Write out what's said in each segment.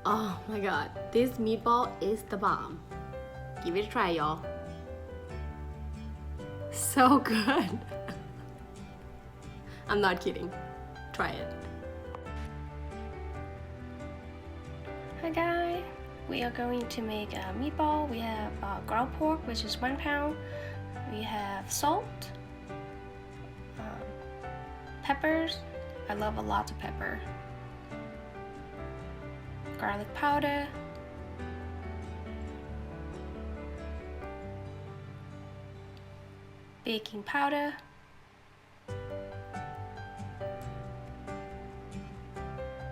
Oh my god, this meatball is the bomb. Give it a try, y'all. So good. I'm not kidding. Try it. Hi guys, we are going to make a meatball. We have ground pork, which is 1 pound. We have salt, peppers. I love a lot of pepper. Garlic powder, baking powder,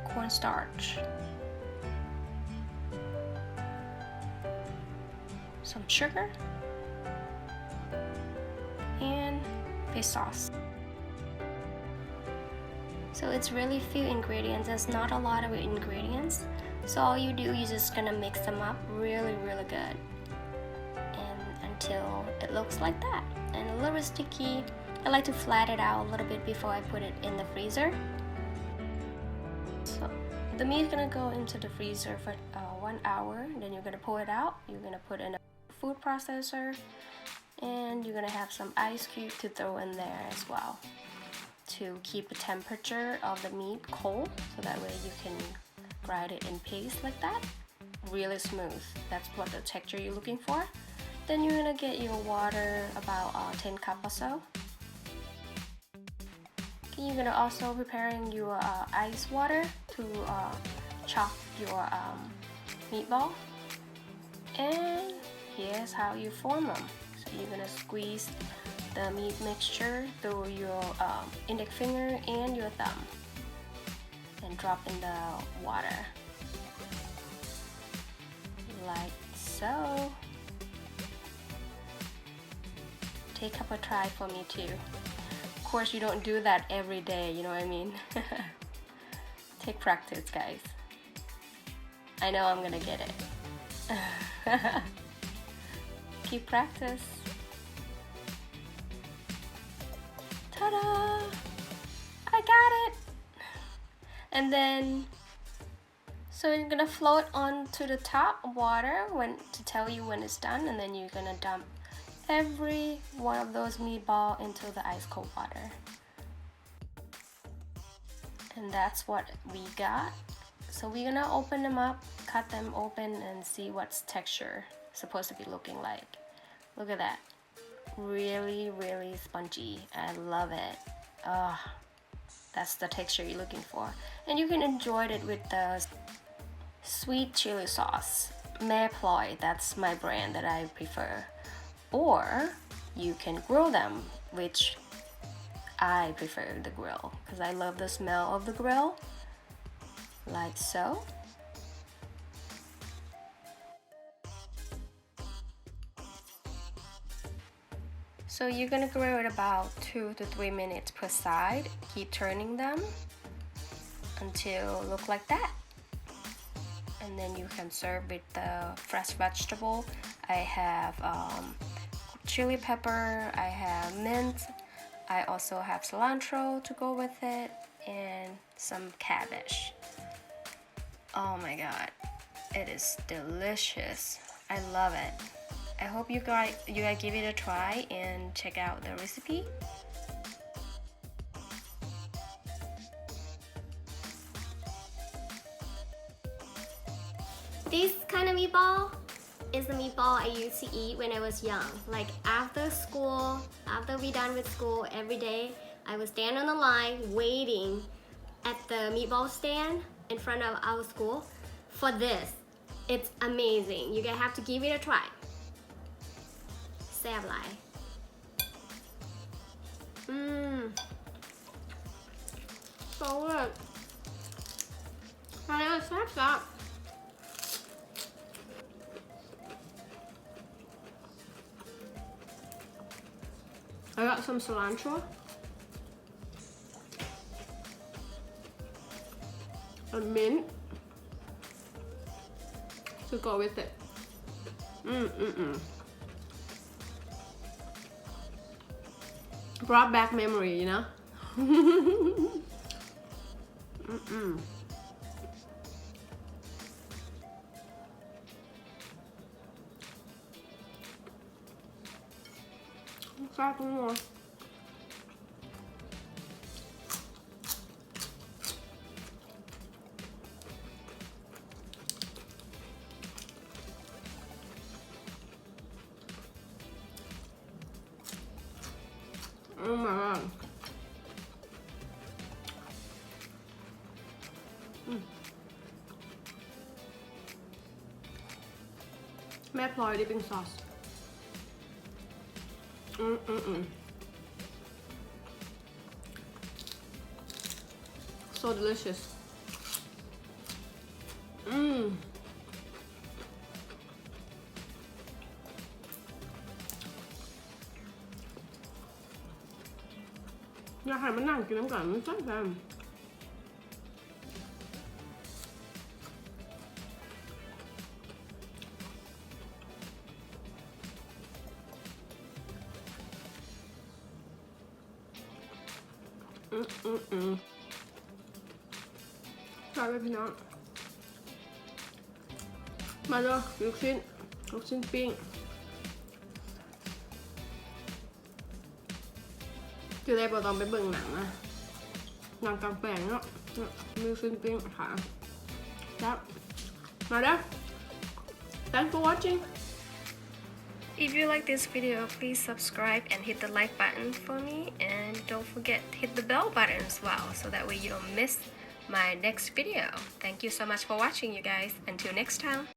cornstarch, some sugar, and fish sauce. So it's really few ingredients. There's not a lot of ingredients. So all you do, you're just gonna mix them up really good, and until it looks like that, and a little bit sticky. I like to flatten it out a little bit before I put it in the freezer. So the meat is gonna go into the freezer for 1 hour. Then you're gonna pull it out. You're gonna put in a food processor, and you're gonna have some ice cube to throw in there as well to keep the temperature of the meat cold, so that way you can grind it in paste like that, really smooth. That's what the texture you're looking for. Then you're gonna get your water, about 10 cup or so. Okay, you're gonna also preparing your ice water to chop your meatball. And here's how you form them. So you're gonna squeeze the meat mixture through your index finger and your thumb, and drop in the water like so. Take up a try for me too. Of course, you don't do that every day, you know what I mean? Take practice, guys. I know I'm gonna get it. Keep practice. Ta-da! I got it! And then, so you're gonna float onto the top of water to tell you when it's done, and then you're gonna dump every one of those meatballs into the ice cold water. And that's what we got. So we're gonna open them up, cut them open, and see what's texture supposed to be looking like. Look at that. Really spongy. I love it. That's the texture you're looking for. And you can enjoy it with the sweet chili sauce. Mère Ploy, that's my brand that I prefer. Or you can grill them, which I prefer the grill because I love the smell of the grill, like so. So you're gonna grill it about 2 to 3 minutes per side. Keep turning them until look like that. And then you can serve with the fresh vegetable. I have chili pepper, I have mint, I also have cilantro to go with it, and some cabbage. Oh my god, it is delicious. I love it. I hope you guys give it a try and check out the recipe. This kind of meatball is the meatball I used to eat when I was young. Like after school, after we done with school every day, I would stand on the line waiting at the meatball stand in front of our school for this. It's amazing. You guys have to give it a try. แซ่บหลายso good อันนี้มันแซ่บI got some cilantro and mint to go with it. Brought back memory, you know? Start one more. Oh my god. May apply dipping sauce. So delicious. Mmm. อยากให้มันนั่งกินน้ำกันมันจังแซมใช่ไหมพี่น้องมาเลยลูกชิ้นปิ้งจะได้บ่ต้องไปเบิ่งหนังนะหนังกลางแปลงเนาะมีลูกชิ้นปิ้งค่ะแล้วมาเด้อ Thanks for watching. If you like this video, please subscribe and hit the like button for me, and don't forget to hit the bell button as well, so that way you don't miss my next video. Thank you so much for watching, you guys. Until next time.